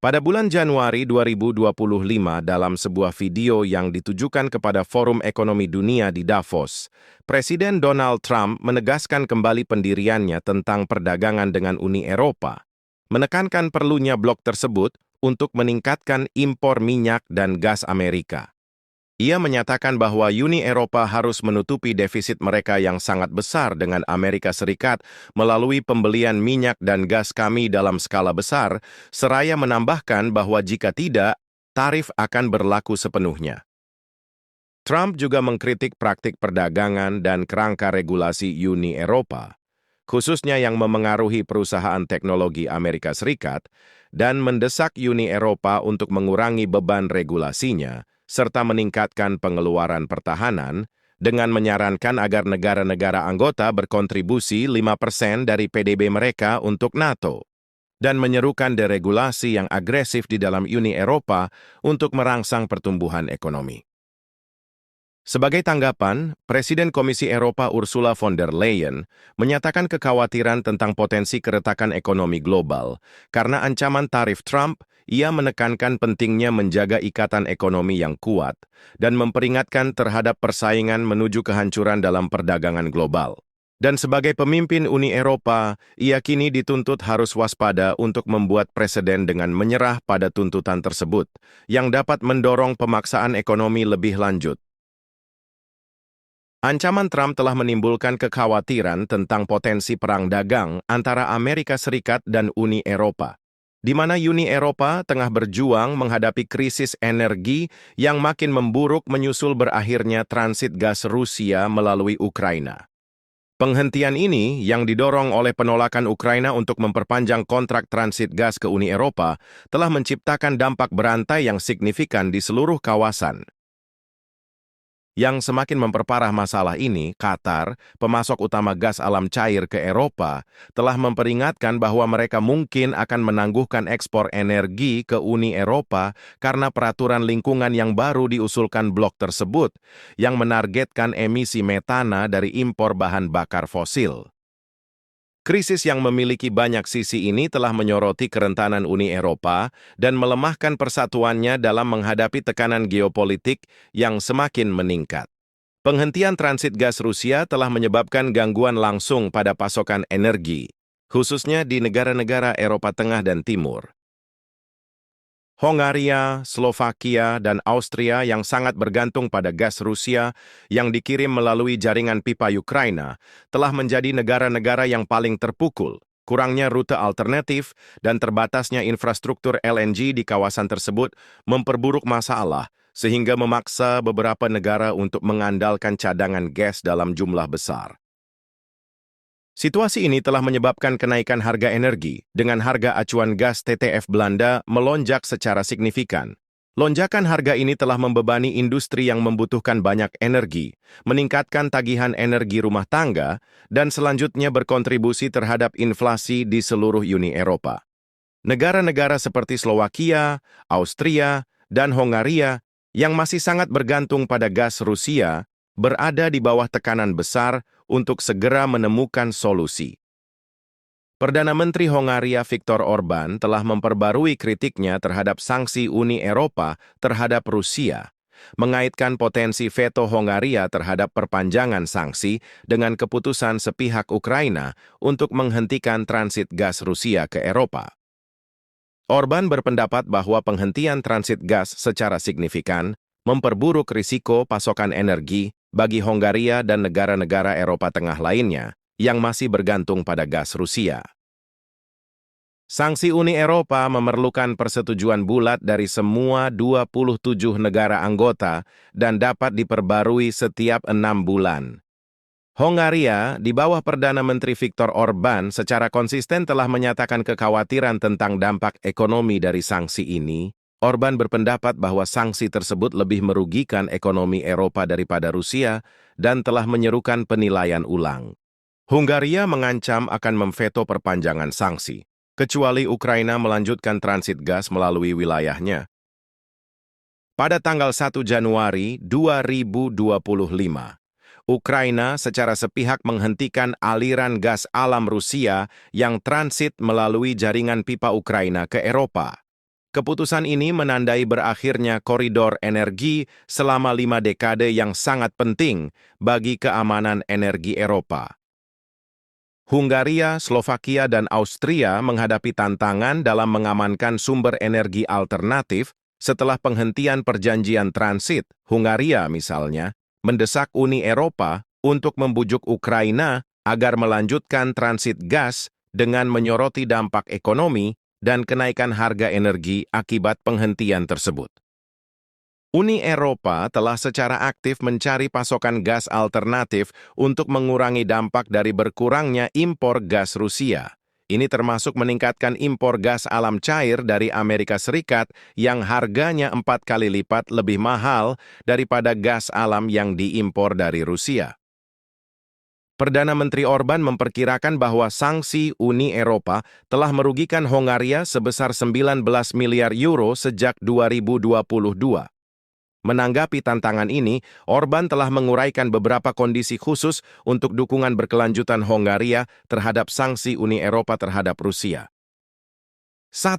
Pada bulan Januari 2025 dalam sebuah video yang ditujukan kepada Forum Ekonomi Dunia di Davos, Presiden Donald Trump menegaskan kembali pendiriannya tentang perdagangan dengan Uni Eropa, menekankan perlunya blok tersebut untuk meningkatkan impor minyak dan gas Amerika. Ia menyatakan bahwa Uni Eropa harus menutupi defisit mereka yang sangat besar dengan Amerika Serikat melalui pembelian minyak dan gas kami dalam skala besar, seraya menambahkan bahwa jika tidak, tarif akan berlaku sepenuhnya. Trump juga mengkritik praktik perdagangan dan kerangka regulasi Uni Eropa, khususnya yang memengaruhi perusahaan teknologi Amerika Serikat, dan mendesak Uni Eropa untuk mengurangi beban regulasinya, serta meningkatkan pengeluaran pertahanan, dengan menyarankan agar negara-negara anggota berkontribusi 5% dari PDB mereka untuk NATO, dan menyerukan deregulasi yang agresif di dalam Uni Eropa untuk merangsang pertumbuhan ekonomi. Sebagai tanggapan, Presiden Komisi Eropa Ursula von der Leyen menyatakan kekhawatiran tentang potensi keretakan ekonomi global. Karena ancaman tarif Trump, ia menekankan pentingnya menjaga ikatan ekonomi yang kuat dan memperingatkan terhadap persaingan menuju kehancuran dalam perdagangan global. Dan sebagai pemimpin Uni Eropa, ia kini dituntut harus waspada untuk membuat presiden dengan menyerah pada tuntutan tersebut, yang dapat mendorong pemaksaan ekonomi lebih lanjut. Ancaman Trump telah menimbulkan kekhawatiran tentang potensi perang dagang antara Amerika Serikat dan Uni Eropa, di mana Uni Eropa tengah berjuang menghadapi krisis energi yang makin memburuk menyusul berakhirnya transit gas Rusia melalui Ukraina. Penghentian ini, yang didorong oleh penolakan Ukraina untuk memperpanjang kontrak transit gas ke Uni Eropa, telah menciptakan dampak berantai yang signifikan di seluruh kawasan. Yang semakin memperparah masalah ini, Qatar, pemasok utama gas alam cair ke Eropa, telah memperingatkan bahwa mereka mungkin akan menangguhkan ekspor energi ke Uni Eropa karena peraturan lingkungan yang baru diusulkan blok tersebut, yang menargetkan emisi metana dari impor bahan bakar fosil. Krisis yang memiliki banyak sisi ini telah menyoroti kerentanan Uni Eropa dan melemahkan persatuannya dalam menghadapi tekanan geopolitik yang semakin meningkat. Penghentian transit gas Rusia telah menyebabkan gangguan langsung pada pasokan energi, khususnya di negara-negara Eropa Tengah dan Timur. Hongaria, Slovakia, dan Austria yang sangat bergantung pada gas Rusia yang dikirim melalui jaringan pipa Ukraina telah menjadi negara-negara yang paling terpukul. Kurangnya rute alternatif dan terbatasnya infrastruktur LNG di kawasan tersebut memperburuk masalah, sehingga memaksa beberapa negara untuk mengandalkan cadangan gas dalam jumlah besar. Situasi ini telah menyebabkan kenaikan harga energi, dengan harga acuan gas TTF Belanda melonjak secara signifikan. Lonjakan harga ini telah membebani industri yang membutuhkan banyak energi, meningkatkan tagihan energi rumah tangga, dan selanjutnya berkontribusi terhadap inflasi di seluruh Uni Eropa. Negara-negara seperti Slovakia, Austria, dan Hongaria yang masih sangat bergantung pada gas Rusia berada di bawah tekanan besar untuk segera menemukan solusi. Perdana Menteri Hongaria Viktor Orbán telah memperbarui kritiknya terhadap sanksi Uni Eropa terhadap Rusia, mengaitkan potensi veto Hongaria terhadap perpanjangan sanksi dengan keputusan sepihak Ukraina untuk menghentikan transit gas Rusia ke Eropa. Orbán berpendapat bahwa penghentian transit gas secara signifikan memperburuk risiko pasokan energi bagi Hongaria dan negara-negara Eropa Tengah lainnya yang masih bergantung pada gas Rusia. Sanksi Uni Eropa memerlukan persetujuan bulat dari semua 27 negara anggota dan dapat diperbarui setiap 6 bulan. Hongaria, di bawah Perdana Menteri Viktor Orbán, secara konsisten telah menyatakan kekhawatiran tentang dampak ekonomi dari sanksi ini. Orbán berpendapat bahwa sanksi tersebut lebih merugikan ekonomi Eropa daripada Rusia dan telah menyerukan penilaian ulang. Hungaria mengancam akan memveto perpanjangan sanksi, kecuali Ukraina melanjutkan transit gas melalui wilayahnya. Pada tanggal 1 Januari 2025, Ukraina secara sepihak menghentikan aliran gas alam Rusia yang transit melalui jaringan pipa Ukraina ke Eropa. Keputusan ini menandai berakhirnya koridor energi selama 5 dekade yang sangat penting bagi keamanan energi Eropa. Hungaria, Slovakia, dan Austria menghadapi tantangan dalam mengamankan sumber energi alternatif setelah penghentian perjanjian transit. Hungaria, misalnya, mendesak Uni Eropa untuk membujuk Ukraina agar melanjutkan transit gas dengan menyoroti dampak ekonomi dan kenaikan harga energi akibat penghentian tersebut. Uni Eropa telah secara aktif mencari pasokan gas alternatif untuk mengurangi dampak dari berkurangnya impor gas Rusia. Ini termasuk meningkatkan impor gas alam cair dari Amerika Serikat yang harganya 4 kali lipat lebih mahal daripada gas alam yang diimpor dari Rusia. Perdana Menteri Orban memperkirakan bahwa sanksi Uni Eropa telah merugikan Hongaria sebesar 19 miliar euro sejak 2022. Menanggapi tantangan ini, Orban telah menguraikan beberapa kondisi khusus untuk dukungan berkelanjutan Hongaria terhadap sanksi Uni Eropa terhadap Rusia. 1.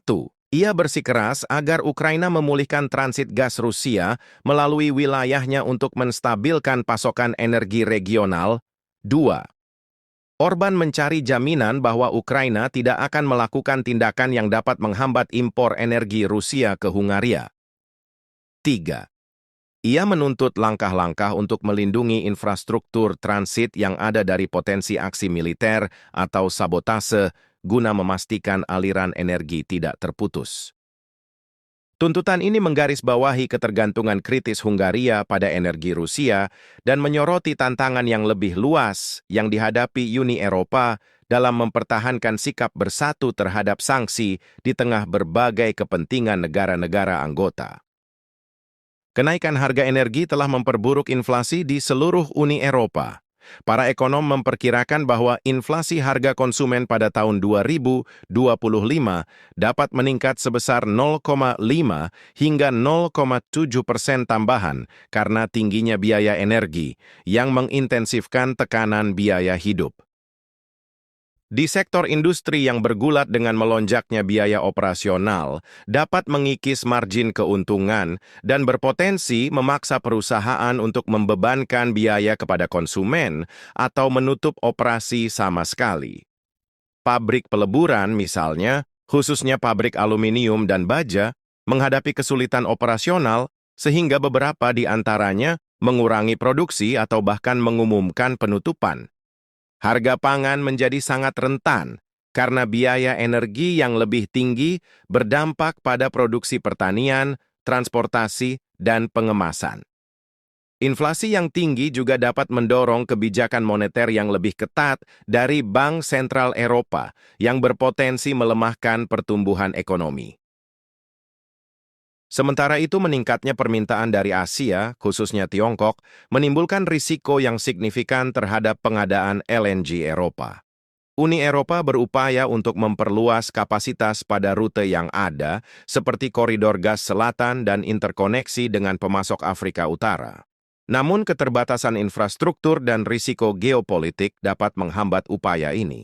Ia bersikeras agar Ukraina memulihkan transit gas Rusia melalui wilayahnya untuk menstabilkan pasokan energi regional. 2. Orban mencari jaminan bahwa Ukraina tidak akan melakukan tindakan yang dapat menghambat impor energi Rusia ke Hungaria. 3. Ia menuntut langkah-langkah untuk melindungi infrastruktur transit yang ada dari potensi aksi militer atau sabotase guna memastikan aliran energi tidak terputus. Tuntutan ini menggarisbawahi ketergantungan kritis Hungaria pada energi Rusia dan menyoroti tantangan yang lebih luas yang dihadapi Uni Eropa dalam mempertahankan sikap bersatu terhadap sanksi di tengah berbagai kepentingan negara-negara anggota. Kenaikan harga energi telah memperburuk inflasi di seluruh Uni Eropa. Para ekonom memperkirakan bahwa inflasi harga konsumen pada tahun 2025 dapat meningkat sebesar 0,5 hingga 0,7% tambahan karena tingginya biaya energi yang mengintensifkan tekanan biaya hidup. Di sektor industri yang bergulat dengan melonjaknya biaya operasional, dapat mengikis margin keuntungan dan berpotensi memaksa perusahaan untuk membebankan biaya kepada konsumen atau menutup operasi sama sekali. Pabrik peleburan misalnya, khususnya pabrik aluminium dan baja, menghadapi kesulitan operasional sehingga beberapa di antaranya mengurangi produksi atau bahkan mengumumkan penutupan. Harga pangan menjadi sangat rentan karena biaya energi yang lebih tinggi berdampak pada produksi pertanian, transportasi, dan pengemasan. Inflasi yang tinggi juga dapat mendorong kebijakan moneter yang lebih ketat dari Bank Sentral Eropa yang berpotensi melemahkan pertumbuhan ekonomi. Sementara itu, meningkatnya permintaan dari Asia, khususnya Tiongkok, menimbulkan risiko yang signifikan terhadap pengadaan LNG Eropa. Uni Eropa berupaya untuk memperluas kapasitas pada rute yang ada, seperti koridor gas selatan dan interkoneksi dengan pemasok Afrika Utara. Namun, keterbatasan infrastruktur dan risiko geopolitik dapat menghambat upaya ini.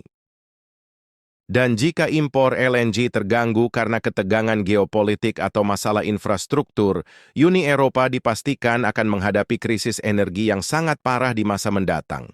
Dan jika impor LNG terganggu karena ketegangan geopolitik atau masalah infrastruktur, Uni Eropa dipastikan akan menghadapi krisis energi yang sangat parah di masa mendatang.